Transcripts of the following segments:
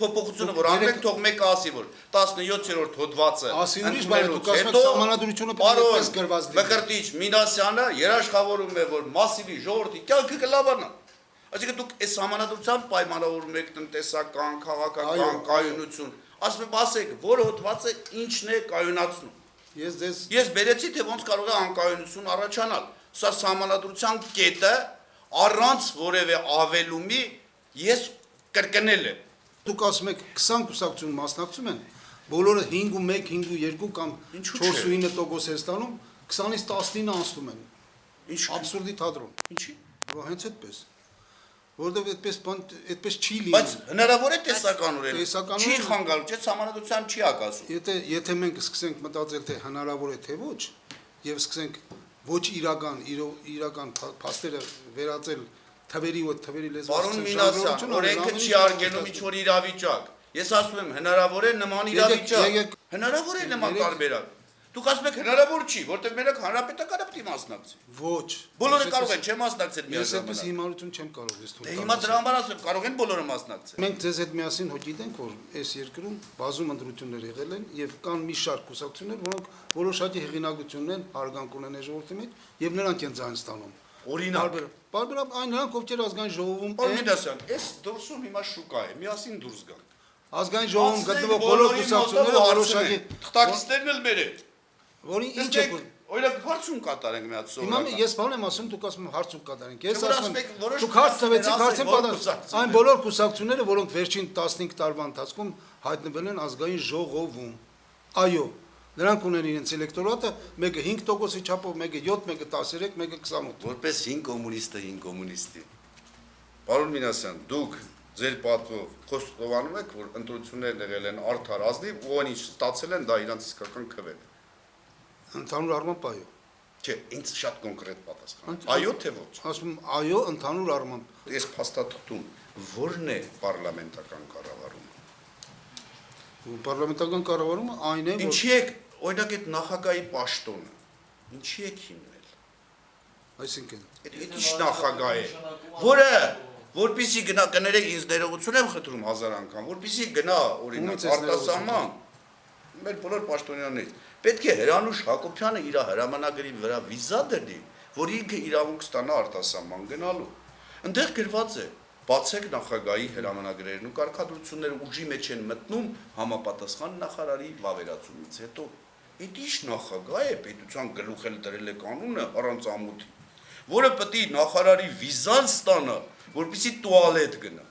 Փոփոխությունը որ անգլիկ թող մեկը ասի որ 17-րդ հոդվածը համանadrությունը պետք է պես գրված լինի։ Մկրտիչ Մինասյանը երաշխավորում է որ մասիվի ժողովրդի կյանքը կլավանա։ Այսինքն դուք այս համանadrությամբ պայմանավորում եք տնտեսական, քաղաքական կայունություն։ Ասում ասեք, որ հոդվածը ինչն է կայունացնում։ Ես բերեցի թե ոնց կարող է անկայունություն առաջանալ։ Սա համանadrության կետը առանց որևէ ավելումի ես կրկնել եմ։ Դուք ասում եք 20 կուսակցություն մասնակցում են, բոլորը 5.1, 5.2 կամ 4.9% է ստանում, 20-ից 19 անցնում են։ Ինչ աբսուրդի թատրոն։ Ինչի։ Որ հենց այդպես։ Որովհետև այդպես չի լինում։ Բայց հնարավոր է տեսականորեն։ Տեսականորեն Չի խանգարում, չէ՞, համանadrության չի ակասում։ Եթե մենք սկսենք մտածել թե հնարավոր է թե ոչ, եւ սկսենք ոչ իրական փաստերը վերածել թվերի ու թվերի լեզվով։ Պարոն Մինասյան, օրենքը չի արգելում ինչ-որ իրավիճակ։ Ես ասում եմ հնարավոր է նման իրավիճակ։ Հնարավոր է նման տարբերակ։ Դուք ասում եք հնարավոր չի, որտեղ մենակ հանրապետականը պետք է մասնակցի։ Ոչ։ Բոլորը կարող են չեմ մասնակցել Ես միաժամանակ։ այդպես հիմարություն չեմ կարող ես թույլ տալ։ Հիմա դրա համար ասում եմ, կարող են բոլորը մասնակցել։ Մենք ձեզ հետ միասին հո գիտենք, որ այս երկրում բազում ընտրություններ եղել են եւ կան մի շարք կուսակցություններ, որոնք որոշակի հեղինակություն են, հարգանք ունեն այս ժողովրդի մեջ եւ նրանք են ձայն ստանում։ Օրինակ, բարբերաբար այն նրանք, ովքեր ազգային ժողովում Պարոն Մինասյան, այս դրսում հիմա շուկա է, միասին դուրս գանք։ ազգային ժողովում գտնվող բոլոր կուսակցությունները որոշակի թղթակիցներն էլ բերեք։ Որին ինչ է Օրինակ հարցում կատարենք մի հատ սովորական։ Հիմա ես բան եմ ասում, դուք ասում եք հարցում կատարենք։ Ես Որ ասում ասում եք, եմ, որոշ դուք հարց տվեցիք, հարցին կուսակցությունները, պատասխան։ Այն բոլոր կուսակցությունները, որոնք վերջին 15 տարվա ընթացքում հայտնվել են ազգային ժողովում։ Այո, նրանք ունեն իրենց էլեկտորատը, մեկը 5%-ի չափով, մեկը 7, մեկը 13, մեկը 28։ Որպես 5 կոմունիստը 5 կոմունիստի։ Պարոն Մինասյան, դուք ձեր պատվով խոստովանում եք, որ ընտրություններն եղել են արդար ազնիվ ու ինչ ստացել են, դա իրանց իսկական քվեն։ Ընդհանուր առմամբ այո։ Չէ, ինձ շատ կոնկրետ պատասխան։ Այո թե ոչ։ Ասում եմ այո, ընդհանուր առմամբ։ Այս փաստաթղթում ո՞րն է պարլամենտական կառավարումը։ Պարլամենտական կառավարումը այն է, որ Ինչի եք, օրինակ այդ նախագահի պաշտոնը, ինչի եք հիմնել։ այսինքն Այդ ինչ նախագահ է, որը որպեսի գնա կներեք ինձ ներողություն եմ խնդրում 1000 անգամ, որպեսի գնա օրինակ արտասահման մեր բոլոր պաշտոնյաներից պետք է Հրանուշ Հակոբյանը իր հրամանագրի վրա վիզա դրի, որ ինքը իրավունք ստանա արտասահման գնալու։ Այնտեղ գրված է բացեք նախագահի հրամանագրերն ու կարգադրությունները ուժի մեջ են մտնում համապատասխան նախարարի վավերացումից հետո։ Այդ ինչ նախագահ է պետության գլուխ էլ դրել է կանոնը առանց ամոթի, որը պետք է նախարարի վիզան ստանա, որպեսզի տուալետ գնա։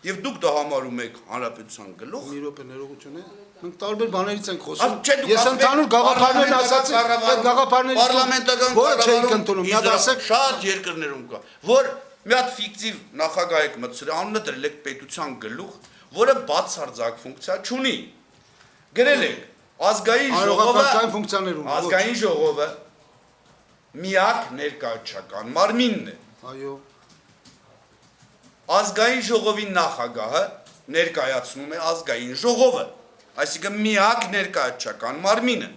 Եվ դուք դա համարում եք հանրապետության գլուխ։ մի րոպե ներողություն է։ Մենք տարբեր բաներից ենք խոսում։ Չէ, դուք Ես ընդհանուր գաղափարներն ասացի, այդ գաղափարներից պարլամենտական որը չէիք ընդունում։ Մի հատ ասեք, շատ երկրներում կա, որ մի հատ ֆիկտիվ նախագահ եք մտցրել, անունը դրել եք պետության գլուխ, որը բացարձակ ֆունկցիա չունի։ Գրել եք ազգային ժողովը, ֆունկցիաներ ունի։ ազգային ժողովը միակ ներկայացական մարմինն է։ Այո։ Ազգային ժողովի նախագահը ներկայացնում է ազգային ժողովը, այսինքն միակ ներկայացական մարմինը։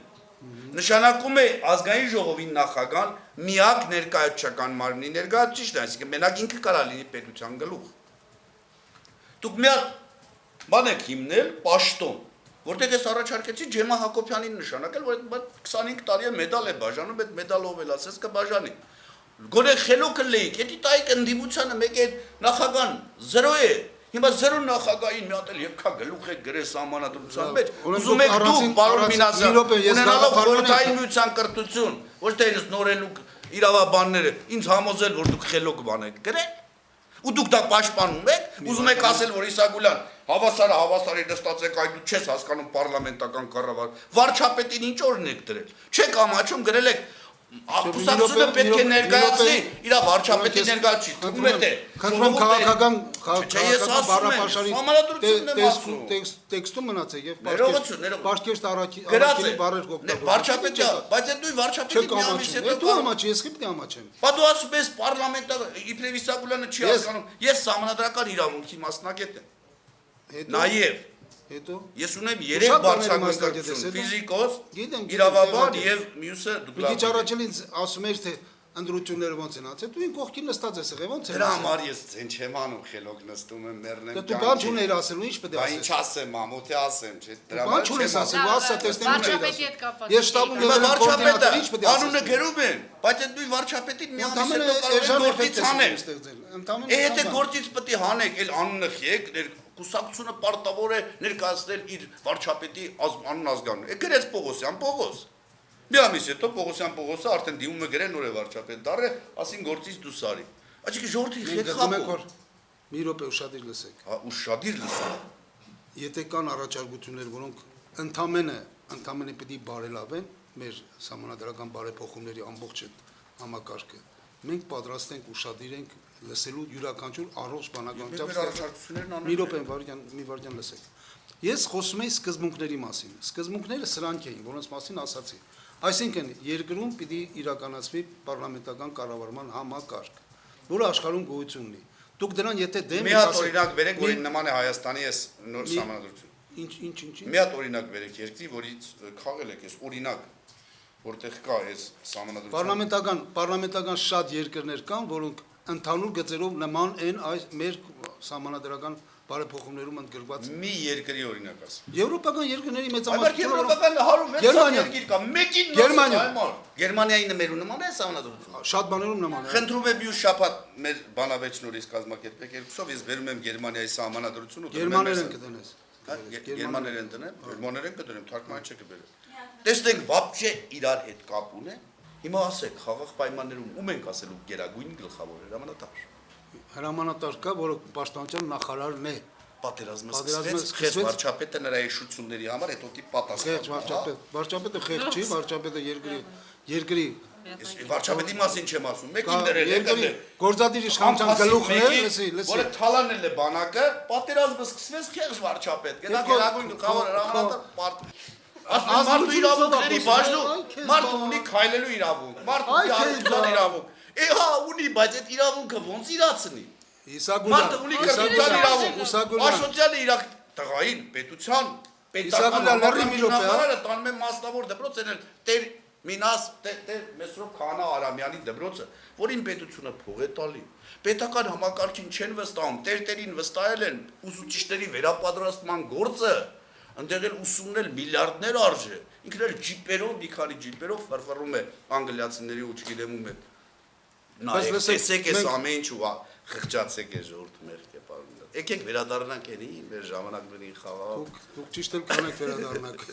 Նշանակում է ազգային ժողովի նախագահան միակ ներկայացական մարմնի ներկայացուցիչն է, այսինքն մենակ ինքը կարա լինի պետության գլուխ։ Դուք մի հատ բան եք հիմնել պաշտոն, որտեղ ես առաջարկեցի Ջեմա Հակոբյանին նշանակել, որ 25 տարի է մեդալ է բաժանում, այդ մեդալը ով էլ ասես կբաժանի։ Գոնե խելոքը լեիք, էդի տայք ընդդիմությանը մեկ այդ նախագահան 0 է, հիմա 0 նախագահին մի հատ էլ եկա գլուխ եք գրես համանadrության մեջ, ուզում եք դուք, պարոն Մինասյան, ունենալով խորհրդային միության կրթություն, ոչ թե ինձ նորելու իրավաբանները, ինձ համոզել, որ դուք խելոք բան եք գրել, ու դուք դա պաշտպանում եք, ուզում եք ասել, որ Իսագուլյան, հավասարի նստած եք, այ դու չես հասկանում պարլամենտական կառավար, վարչապետին ինչ օրն եք դրել, չեք ամաչում, գրել եք Կուսակցությունը պետք է ներկայացնի իր վարչապետի ներկայացի, թվում է թե Խնդրում քաղաքական բառապաշարի տեքստում մնացեք եւ Ներողություն, առաքելի բառեր կօգտագործեք։ Վարչապետը, բայց այդ դու վարչապետի մի ամիս հետո դու ամաչի, ես պետք է ամաչեմ։ Բա դու ասում ես պարլամենտար իբրև Իսագուլյանը չի հասկանում, ես սահմանադրական իրավունքի մասնակետ եմ։ Նաեւ Հետո ես ունեմ 3 բարձրագույն ֆիզիկոս, իրավաբան եւ մյուսը դուք։ Մի քիչ առաջ ինձ ասում եք թե ընդրությունները ոնց են անցել, դու ին կողքին նստած ես եղել, ոնց է։ Դրա համար ես ցեն չեմ անում, խելոք նստում եմ մեռնեմ։ Դու բան չուներ ասելու, ինչ պետք է Բա ասես։ ինչ ասեմ, մամոթի ասեմ, չէ՞։ Դրա Բան չունես ասելու, ասա տեսնեմ ինչ է Վարչապետի հետ ասում։ կապված Ես շտաբում Հիմա եղել եմ վարչապետը կոորդինատոր, ինչ պետք է ասես։ անունը գրում են, բայց այդ դու վարչապետին մի ամիս Ընդամենը հետո կարող էժան ես գործից էֆեկտ հանել։ ես ստեղծել։ Ընդամենը Եթե բան։ գործից պետք է հանեք, այլ անունը խիեք, կուսակցությունը պարտավոր է ներկայացնել իր վարչապետի անուն ազգանունը։ Գրեց Պողոսյան, Պողոս։ Մի ամիս հետո Պողոսյանը արդեն դիմում է գրել նոր է վարչապետ դառը, ասին գործից դուրս արի։ Այսինքն ժողովրդի Մենք հետ գտնում ենք խափում։ որ մի րոպե ուշադիր լսեք։ Հա, ուշադիր լսա։ Եթե կան առաջարկություններ, որոնք ընդամենը պիտի բարելավեն մեր համանդրական բարեփոխումների ամբողջ համակարգը, մենք պատրաստ ենք ուշադիր ենք լսելու յուրաքանչյուր առողջ բանականությամբ Առաջարկություններն մի րոպե մի վարդյան լսեք։ Ես խոսում եի սկզբունքների մասին։ Սկզբունքները սրանք էին, որոնց մասին ասացի։ Այսինքն երկրում պիտի իրականացվի պարլամենտական կառավարման համակարգ, որը աշխարհում գոյություն ունի։ Դուք դրան եթե դեմ Մի հատ օրինակ վերեք, որին նման է Հայաստանի այս նոր համանդրություն։ ինչ Մի հատ օրինակ վերեք երկրի, որից քաղել եք այս օրինակ, որտեղ կա այս համանդրություն։ Պարլամենտական շատ երկրներ կան, որոնք ընդհանուր գծերով նման են այս մեր համանդրական բարեփոխումներում ընդգրկված։ Մի երկրի օրինակ ասա։ Եվրոպական երկրների Բայց մեծամասնությունը եվրոպական 106 երկիր կա, մեկին Գերմանիա։ Գերմանիայի նմերու նման է համանդրություն։ շատ բաներում նման է։ Խնդրում եմ յուր շաբաթ մեր բանավեճնորից կազմակերպեք երկուսով, ես բերում եմ Գերմանիայի համանդրությունը ու Գերմաներ են կդնես։ Գերմաներ են դնեմ, գերմաներ են կդնեմ, թարգմանիչ չեք բերել։ Տեսնենք վաբճե իրար հետ կապ ունե։ Հիմա ասեք, խաղաղ պայմաններում ում ենք ասելու գերագույն գլխավոր հրամանատար։ Հրամանատար կա, որը պաշտպանության նախարարն է։ Պատերազմը Պատերազմը սկսվեց, խես վարչապետը նրա հիշությունների համար հետո դի Խեղճ պատասխան։ վարչապետը խեղճ չի, վարչապետը երկրի Ես վարչապետի մասին չեմ ասում, մեկին դրել է երկրի գործադիր իշխանության գլուխն է, լսի։ որը թալանել է բանակը, պատերազմը սկսվեց խեղճ վարչապետ, գնա գերագույն գլխավոր հրամանատար ասում մարդու իրավունքների բաժնում, մարդը ունի քայլելու իրավունք, մարդը ունի առողջության իրավունք։ Հա ունի, բայց այդ իրավունքը ոնց իրացնի։ Մարդը ունի կրթության իրավունք, Աշոտյանը իր տղային պետության նախարարը տանում է մասնավոր դպրոց են տեր Մինաս տեր Մեսրոպ Քահանա Արամյանի դպրոցը, որին պետությունը փող է տալի։ Պետական համակարգին չեն վստահում, տերտերին վստահել են ուսուցիչների վերապատրաստման գործը, ընդեղ էլ ուսումնել միլիարդներ արժե։ Ինքն էլ ջիպերով, մի քանի ջիպերով ֆրֆռում է անգլիացիների ու չգիտեմ ում հետ։ Նայեք, տեսեք այս ամեն ինչ ու խղճացեք է ժողովուրդ մեղք է պարունակել։ Եկեք վերադառնանք էնի մեր ժամանակներին խաղաղ։ Դուք ճիշտ էլ կանեք վերադառնանք։